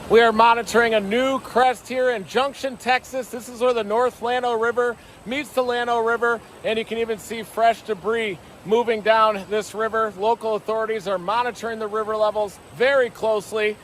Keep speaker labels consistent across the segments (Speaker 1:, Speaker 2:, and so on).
Speaker 1: We are monitoring a new crest here in Junction, Texas. This is where the North Llano River meets the Llano River, and you can even see fresh debris moving down this river. Local authorities are monitoring the river levels very closely.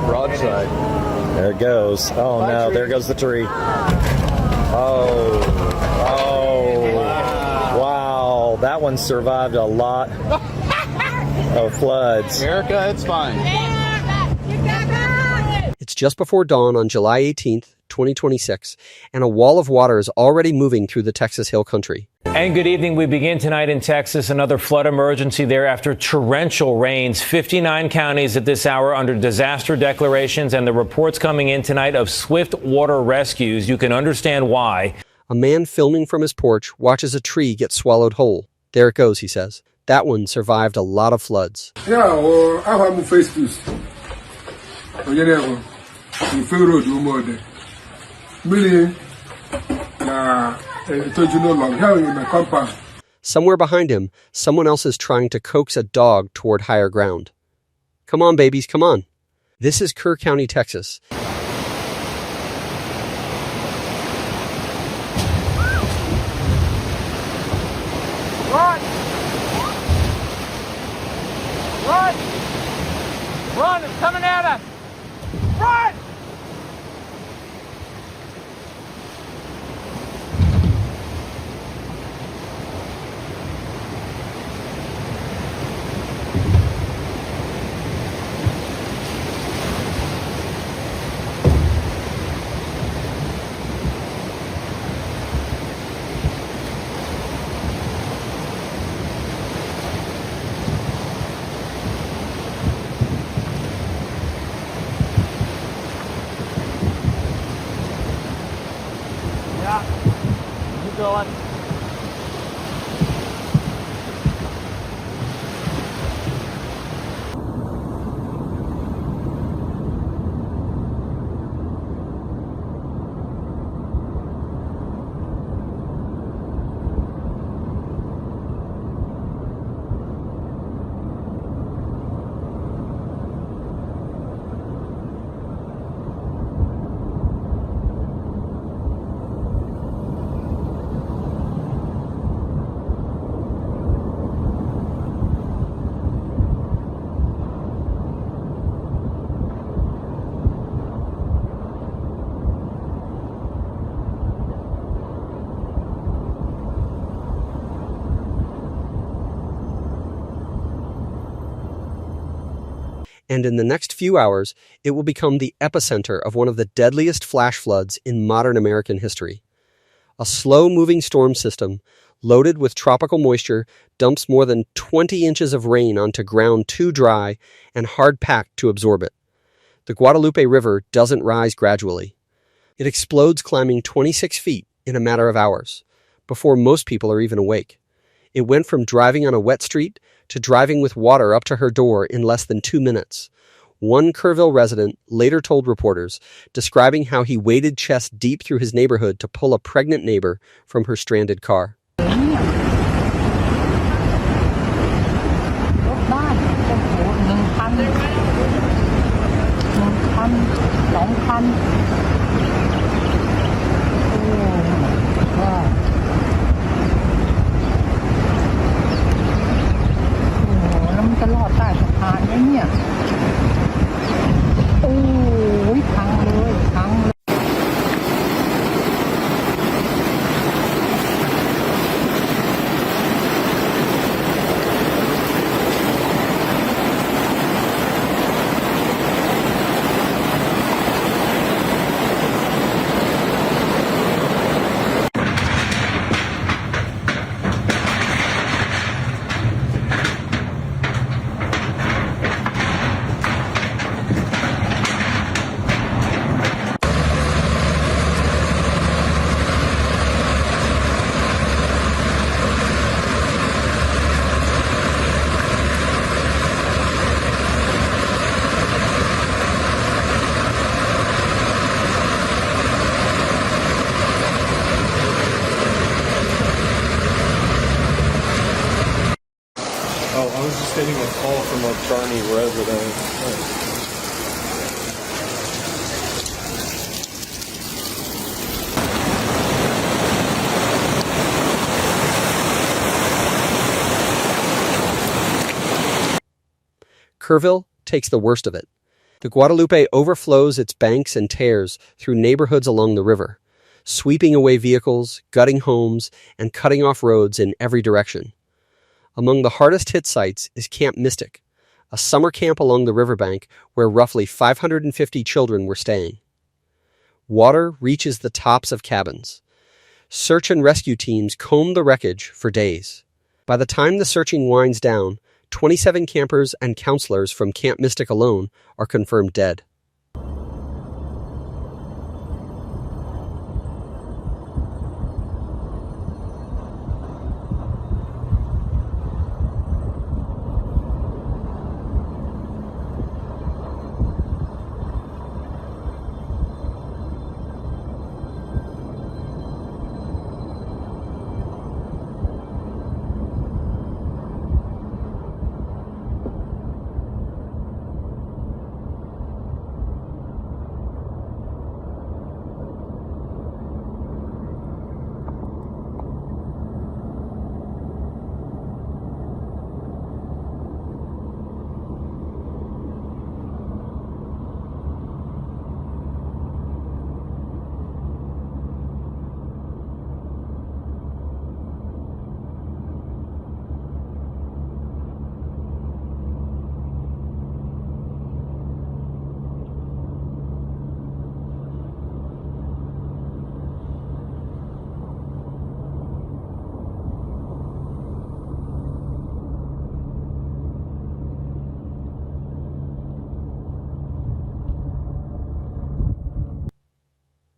Speaker 2: Broadside. There it goes. Oh no, there goes the tree. Oh, wow. That one survived a lot of floods.
Speaker 3: Erica, it's fine.
Speaker 4: It's just before dawn on July 18th, 2026, and a wall of water is already moving through the Texas Hill Country.
Speaker 5: And good evening. We begin tonight in Texas. Another flood emergency there after torrential rains. 59 counties at this hour under disaster declarations, and the reports coming in tonight of swift water rescues. You can understand why.
Speaker 4: A man filming from his porch watches a tree get swallowed whole. There it goes, he says. That one survived a lot of floods.
Speaker 6: Yeah, well, I have my Facebook.
Speaker 4: Somewhere behind him, someone else is trying to coax a dog toward higher ground. Come on, babies, come on. This is Kerr County, Texas.
Speaker 1: Run! Run! Run! It's coming at us! Run! Keep going.
Speaker 4: And in the next few hours, it will become the epicenter of one of the deadliest flash floods in modern American history. A slow-moving storm system, loaded with tropical moisture, dumps more than 20 inches of rain onto ground too dry and hard-packed to absorb it. The Guadalupe River doesn't rise gradually. It explodes climbing 26 feet in a matter of hours, before most people are even awake. It went from driving on a wet street to driving with water up to her door in less than 2 minutes. One Kerrville resident later told reporters, describing how he waded chest deep through his neighborhood to pull a pregnant neighbor from her stranded car. Kerrville takes the worst of it. The Guadalupe overflows its banks and tears through neighborhoods along the river, sweeping away vehicles, gutting homes, and cutting off roads in every direction. Among the hardest hit sites is Camp Mystic, a summer camp along the riverbank where roughly 550 children were staying. Water reaches the tops of cabins. Search and rescue teams comb the wreckage for days. By the time the searching winds down, 27 campers and counselors from Camp Mystic alone are confirmed dead.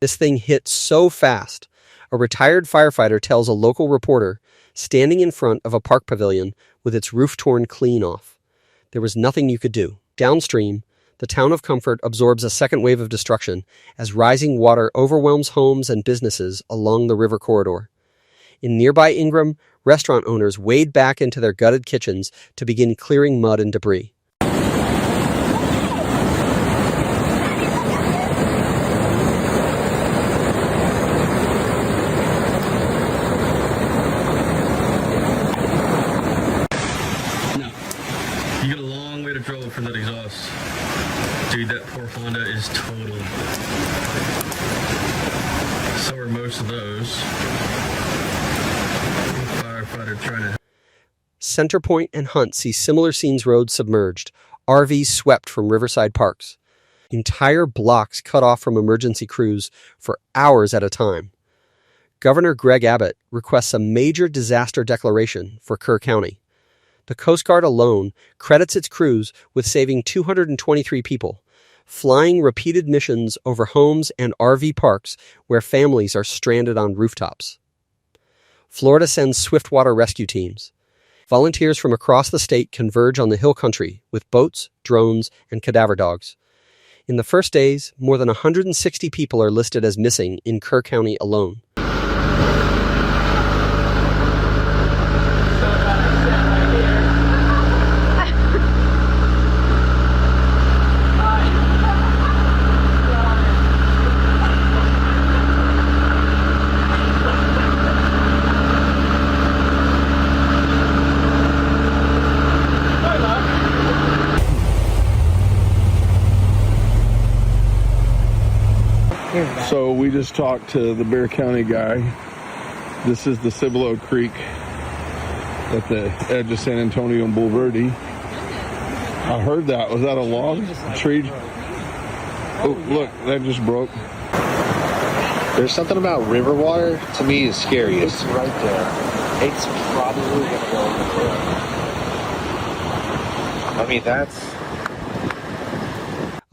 Speaker 4: This thing hit so fast, a retired firefighter tells a local reporter, standing in front of a park pavilion with its roof torn clean off. There was nothing you could do. Downstream, the town of Comfort absorbs a second wave of destruction as rising water overwhelms homes and businesses along the river corridor. In nearby Ingram, restaurant owners wade back into their gutted kitchens to begin clearing mud and debris.
Speaker 3: You got a long way to go for that exhaust. Dude, that poor Honda is totaled. So are most of those. Firefighter trying to...
Speaker 4: Centerpoint and Hunt see similar scenes, roads submerged, RVs swept from riverside parks. Entire blocks cut off from emergency crews for hours at a time. Governor Greg Abbott requests a major disaster declaration for Kerr County. The Coast Guard alone credits its crews with saving 223 people, flying repeated missions over homes and RV parks where families are stranded on rooftops. Florida sends swiftwater rescue teams. Volunteers from across the state converge on the hill country with boats, drones, and cadaver dogs. In the first days, more than 160 people are listed as missing in Kerr County alone.
Speaker 6: So we just talked to the Bexar County guy. This is the Cibolo Creek at the edge of San Antonio and Bulverde. I heard that. Was that a log? A tree? Oh, look, that just broke.
Speaker 7: There's something about river water, to me, is scary. It's right there. It's probably going to go in the river. I mean, that's...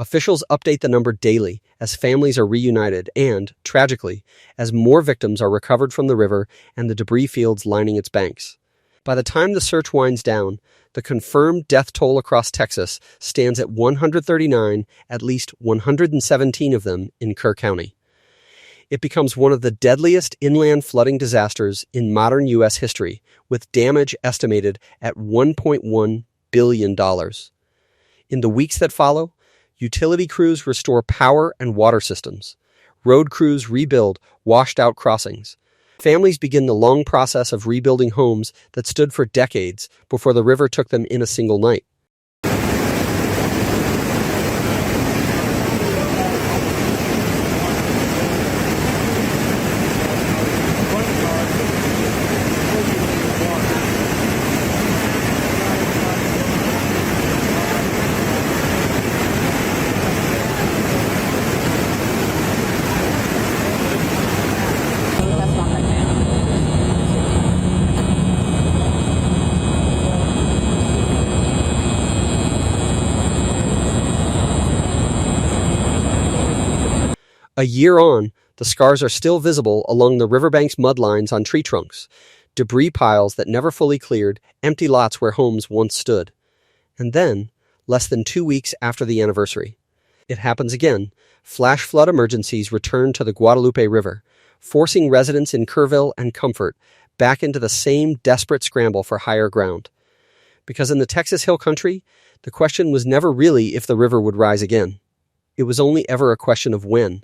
Speaker 4: Officials update the number daily as families are reunited and, tragically, as more victims are recovered from the river and the debris fields lining its banks. By the time the search winds down, the confirmed death toll across Texas stands at 139, at least 117 of them in Kerr County. It becomes one of the deadliest inland flooding disasters in modern U.S. history, with damage estimated at $1.1 billion. In the weeks that follow, utility crews restore power and water systems. Road crews rebuild washed-out crossings. Families begin the long process of rebuilding homes that stood for decades before the river took them in a single night. A year on, the scars are still visible along the riverbank's mudlines on tree trunks, debris piles that never fully cleared, empty lots where homes once stood. And then, less than 2 weeks after the anniversary, it happens again. Flash flood emergencies return to the Guadalupe River, forcing residents in Kerrville and Comfort back into the same desperate scramble for higher ground. Because in the Texas Hill Country, the question was never really if the river would rise again. It was only ever a question of when.